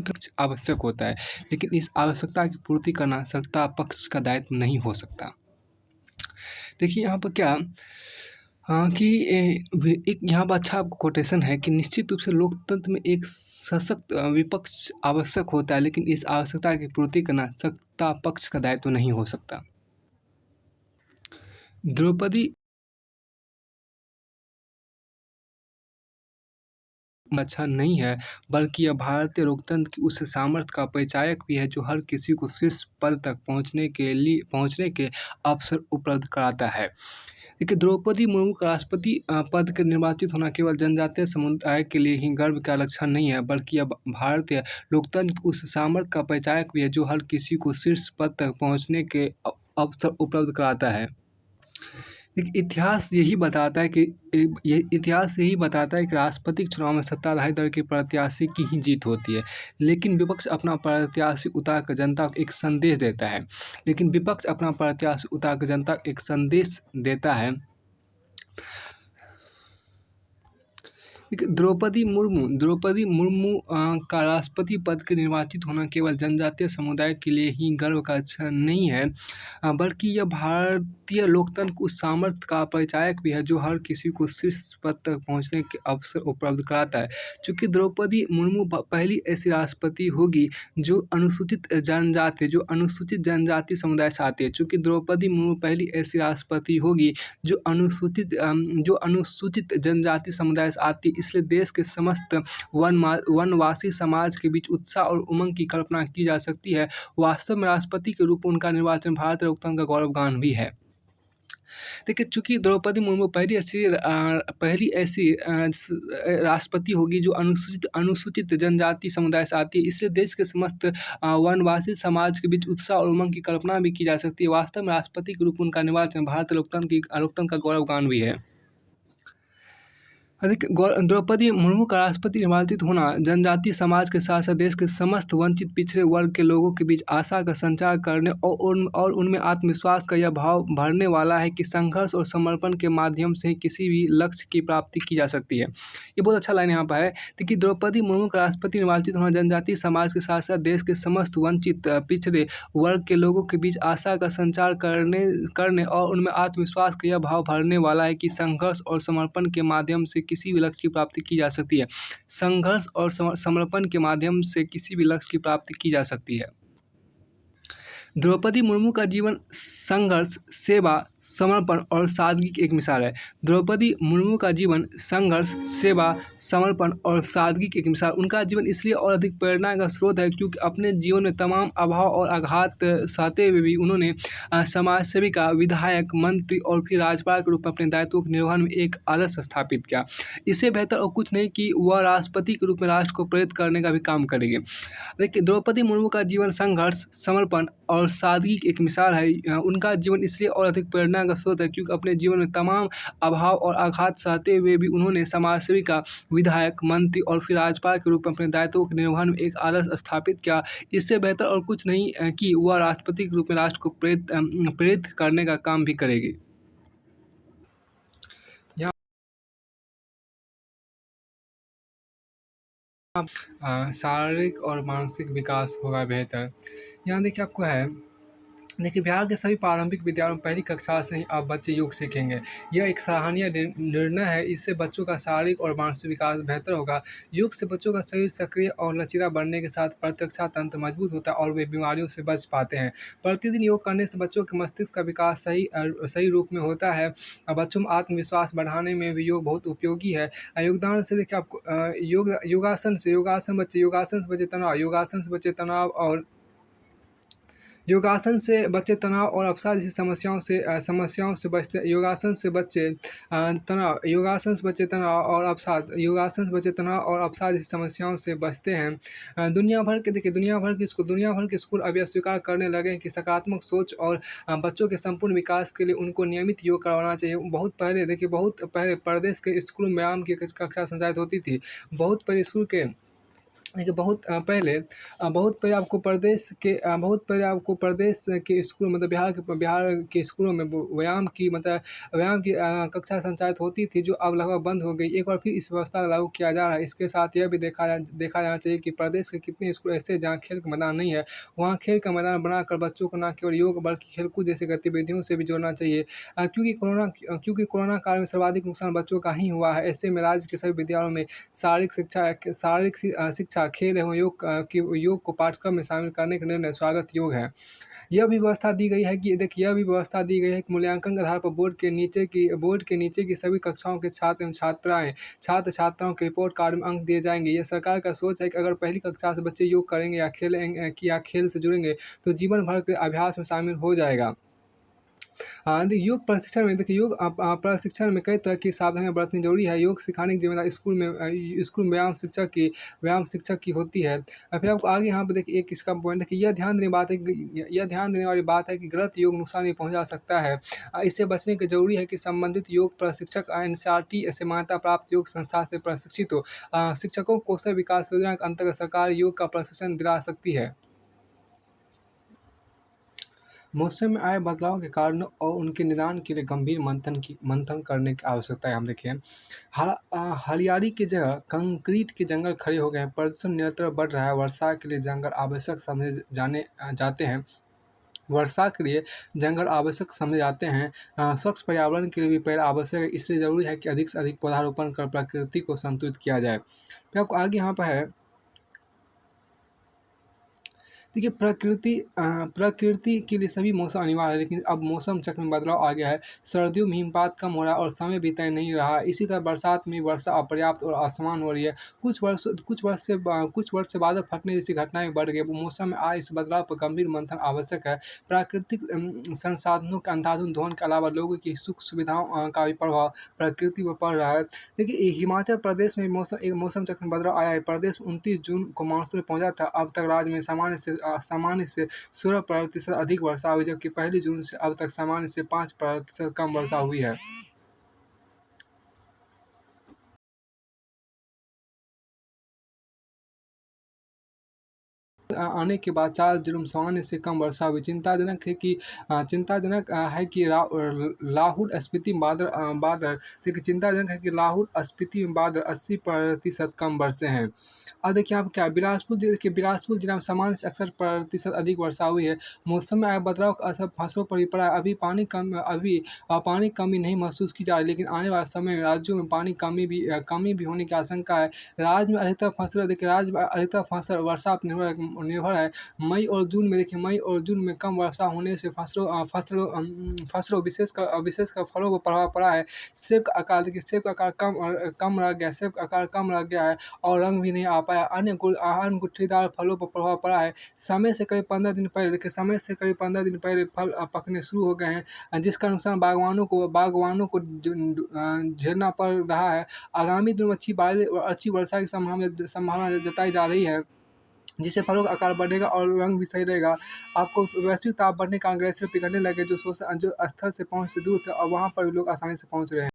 कुछ आवश्यक होता है, लेकिन इस आवश्यकता की पूर्ति करना सत्ता पक्ष का दायित्व नहीं हो सकता। देखिए यहाँ पर क्या कि एक यहाँ पर अच्छा कोटेशन है कि निश्चित रूप से लोकतंत्र में एक सशक्त विपक्ष आवश्यक होता है, लेकिन इस आवश्यकता की पूर्ति करना सत्ता पक्ष का दायित्व नहीं हो सकता। द्रौपदी अच्छा नहीं है, बल्कि यह भारतीय लोकतंत्र की उस सामर्थ्य का परिचायक भी है जो हर किसी को शीर्ष पद तक पहुँचने के अवसर उपलब्ध कराता है। देखिए, द्रौपदी मुर्मू का राष्ट्रपति पद के निर्वाचित होना केवल जनजातीय समुदाय के लिए ही गर्व का लक्षण नहीं है, बल्कि यह भारतीय लोकतंत्र की उस सामर्थ्य का परिचायक भी है जो हर किसी को शीर्ष पद तक पहुँचने के अवसर उपलब्ध कराता है। देखिए, इतिहास यही बताता है कि राष्ट्रपति चुनाव में सत्ताधारी दल के प्रत्याशी की ही जीत होती है, लेकिन विपक्ष अपना प्रत्याशी उतारकर जनता को एक संदेश देता है। देखिए, द्रौपदी मुर्मू का राष्ट्रपति पद के निर्वाचित होना केवल जनजातीय समुदाय के लिए ही गर्व का क्षण नहीं है, बल्कि यह भारतीय लोकतंत्र को उस सामर्थ्य का परिचायक भी है जो हर किसी को शीर्ष पद तक पहुंचने के अवसर उपलब्ध कराता है। चूँकि द्रौपदी मुर्मू पहली ऐसी राष्ट्रपति होगी जो अनुसूचित जनजाति समुदाय से आती है। चूँकि द्रौपदी मुर्मू पहली ऐसी राष्ट्रपति होगी जो अनुसूचित जनजाति समुदाय से आती है, इसलिए देश के समस्त वनवासी समाज के बीच उत्साह और उमंग की कल्पना की जा सकती है। वास्तव में राष्ट्रपति के रूप में उनका निर्वाचन भारतीय लोकतंत्र का गौरवगान भी है। देखिए, चूँकि द्रौपदी मुर्मू पहली ऐसी राष्ट्रपति होगी जो अनुसूचित जनजाति समुदाय से आती है, इसलिए देश के समस्त वनवासी समाज के बीच उत्साह और उमंग की कल्पना भी की जा सकती है। वास्तव में राष्ट्रपति के रूप में उनका निर्वाचन भारतीय लोकतंत्र का गौरवगान भी है। द्रौपदी मुर्मू का राष्ट्रपति निर्वाचित होना जनजातीय समाज के साथ साथ देश के समस्त वंचित पिछड़े वर्ग के लोगों के बीच आशा का संचार करने और उनमें आत्मविश्वास का यह भाव भरने वाला है कि संघर्ष और समर्पण के माध्यम से किसी भी लक्ष्य की प्राप्ति की जा सकती है। ये बहुत अच्छा लाइन यहाँ पर है कि द्रौपदी मुर्मू का राष्ट्रपति निर्वाचित होना जनजातीय समाज के साथ साथ देश के समस्त वंचित पिछड़े वर्ग के लोगों के बीच आशा का संचार करने और उनमें आत्मविश्वास का यह भाव भरने वाला है कि संघर्ष और समर्पण के माध्यम से किसी भी लक्ष्य की प्राप्ति की जा सकती है। संघर्ष और समर्पण के माध्यम से किसी भी लक्ष्य की प्राप्ति की जा सकती है। द्रौपदी मुर्मू का जीवन संघर्ष, सेवा, समर्पण और सादगी की एक मिसाल है। द्रौपदी मुर्मू का जीवन संघर्ष, सेवा, समर्पण और सादगी की एक मिसाल। उनका जीवन इसलिए और अधिक प्रेरणा का स्रोत है क्योंकि अपने जीवन में तमाम अभाव और आघात सहते हुए भी उन्होंने समाज सेविका, विधायक, मंत्री और फिर राज्यपाल के रूप में अपने दायित्वों के निर्वहन में एक आदर्श स्थापित किया। इससे बेहतर और कुछ नहीं कि वह राष्ट्रपति के रूप में राष्ट्र को प्रेरित करने का भी काम करेंगे। देखिए, द्रौपदी मुर्मू का जीवन संघर्ष, समर्पण और सादगी की एक मिसाल है। उनका जीवन इसलिए और अधिक प्रेरणा का स्रोत है क्योंकि अपने जीवन में तमाम अभाव और आघात सहते हुए भी उन्होंने समाज सेविका, विधायक, मंत्री और फिर राज्यपाल के रूप में अपने दायित्वों के निर्वहन में एक आदर्श स्थापित किया। इससे बेहतर और कुछ नहीं कि वह राष्ट्रपति के रूप में राष्ट्र को प्रेरित करने का काम भी करेगी। शारीरिक और मानसिक विकास होगा बेहतर। यहाँ देखिए आपको है, देखिए बिहार के सभी प्रारंभिक विद्यालयों में पहली कक्षा से ही अब बच्चे योग सीखेंगे। यह एक सराहनीय निर्णय है। इससे बच्चों का शारीरिक और मानसिक विकास बेहतर होगा। योग से बच्चों का शरीर सक्रिय और लचीला बनने के साथ प्रतिरक्षा तंत्र मजबूत होता है और वे बीमारियों से बच पाते हैं। प्रतिदिन योग करने से बच्चों के मस्तिष्क का विकास सही रूप में होता है। बच्चों में आत्मविश्वास बढ़ाने में भी योग बहुत उपयोगी है। योगदान से देखिए आपको योगासन से बचे तनाव और योगासन से बच्चे तनाव और अवसाद जैसी समस्याओं से बचते हैं। योगासन से बच्चे तनाव और अवसाद जैसी समस्याओं से बचते हैं। दुनिया भर के स्कूल अब यह स्वीकार करने लगे हैं कि सकारात्मक सोच और बच्चों के संपूर्ण विकास के लिए उनको नियमित योग करवाना चाहिए। बहुत पहले प्रदेश के स्कूलों में व्यायाम की कक्षा संचालित होती थी। बहुत पहले देखिए बहुत पहले आपको प्रदेश के स्कूल मतलब बिहार के स्कूलों में व्यायाम की कक्षा संचालित होती थी, जो अब लगभग बंद हो गई। एक बार फिर इस व्यवस्था को लागू किया जा रहा है। इसके साथ यह भी देखा जाना चाहिए कि प्रदेश के कितने स्कूल ऐसे हैं जहाँ खेल का मैदान नहीं है। वहाँ खेल का मैदान बनाकर बच्चों को न केवल योग बल्कि खेलकूद जैसी गतिविधियों से भी जोड़ना चाहिए। क्योंकि कोरोना काल में सर्वाधिक नुकसान बच्चों का ही हुआ है। ऐसे में राज्य के सभी विद्यालयों में शिक्षा, खेल एवं योग को पाठ्यक्रम में शामिल करने का निर्णय स्वागत योग्य है। यह भी व्यवस्था दी गई है कि मूल्यांकन के आधार पर बोर्ड के नीचे की सभी कक्षाओं के छात्र एवं छात्र-छात्राओं के रिपोर्ट कार्ड में अंक दिए जाएँगे। यह सरकार का सोच है कि अगर पहली कक्षा से बच्चे योग करेंगे या खेल से जुड़ेंगे, तो जीवन भर के अभ्यास में शामिल हो जाएगा। हाँ, देखिए प्रशिक्षण में कई तरह की सावधानियाँ बरतनी ज़रूरी है। योग सिखाने की ज़िम्मेदारी स्कूल में व्यायाम शिक्षक की होती है। फिर आपको आगे यहाँ पे देखिए एक इसका पॉइंट है कि यह ध्यान देने वाली बात है कि गलत योग नुकसान भी पहुँचा सकता है। इससे बचने के ज़रूरी है कि संबंधित योग प्रशिक्षक एनसीईआरटी से मान्यता प्राप्त योग संस्था से प्रशिक्षित हो। शिक्षकों को कौशल विकास योजना के अंतर्गत सरकार योग का प्रशिक्षण दिला सकती है। मौसम में आए बदलाव के कारणों और उनके निदान के लिए गंभीर मंथन करने की आवश्यकता है। हम देखिए हरियाली की जगह कंक्रीट के जंगल खड़े हो गए हैं, प्रदूषण निरंतर बढ़ रहा है, वर्षा के लिए जंगल आवश्यक समझे जाते हैं। वर्षा के लिए जंगल आवश्यक समझे जाते हैं। स्वच्छ पर्यावरण के लिए भी पेड़ आवश्यक है, इसलिए ज़रूरी है कि अधिक से अधिक पौधारोपण कर प्रकृति को संतुलित किया जाए। फिर आपको आगे यहाँ पर है, देखिए प्रकृति के लिए सभी मौसम अनिवार्य है, लेकिन अब मौसम चक्र में बदलाव आ गया है। सर्दियों में हिमपात कम हो रहा है और समय भी तय नहीं रहा। इसी तरह बरसात में वर्षा अपर्याप्त और असमान हो रही है। कुछ वर्ष से बादल फटने जैसी घटनाएं बढ़ गई। मौसम में आए इस बदलाव पर गंभीर मंथन आवश्यक है। प्राकृतिक संसाधनों के अंधाधुंध दोहन के अलावा लोगों की सुख सुविधाओं का भी प्रभाव प्रकृति पर पड़ रहा है। देखिए हिमाचल प्रदेश में एक मौसम चक्र में बदलाव आया है। प्रदेश में 29 जून को मानसून पहुंचा था। अब तक राज्य में सामान्य से 16% अधिक वर्षा हुई, जबकि पहली जून से अब तक सामान्य से 5% कम वर्षा हुई है। आने के बाद 4 जिलों में सामान्य से कम वर्षा हुई। चिंताजनक है कि लाहौल स्पीति में बादल देखिए चिंताजनक है कि लाहौल स्पीति में बादल 80% कम बरसे हैं। अब देखिए आप क्या बिलासपुर जिला में सामान्य से 61% अधिक वर्षा हुई है। मौसम में आए बदलाव का असर फसलों पर भी पड़ा है। अभी पानी कमी नहीं महसूस की जा रही, लेकिन आने वाले समय में राज्यों में पानी कमी भी होने की आशंका है। राज्य में अधिकतर फसल वर्षा पर निर्भर है। मई और जून में कम वर्षा होने से फसलों विशेषकर फलों पर प्रभाव पड़ा है। सेब का आकार कम रह गया है और रंग भी नहीं आ पाया। अन्य गुठलीदार फलों पर प्रभाव पड़ा है। समय से करीब 15 दिन पहले फल पकने शुरू हो गए हैं, जिसका नुकसान बागवानों को झेलना पड़ रहा है। आगामी दिनों में अच्छी वर्षा की संभावना जताई जा रही है, जिससे फलों का आकार बढ़ेगा और रंग भी सही रहेगा। आपको वैश्विक ताप बढ़ने के कारण ग्लेशियर पिघलने लगे, जो स्थल से पहुँच से दूर थे और वहाँ पर भी लोग आसानी से पहुँच रहे हैं।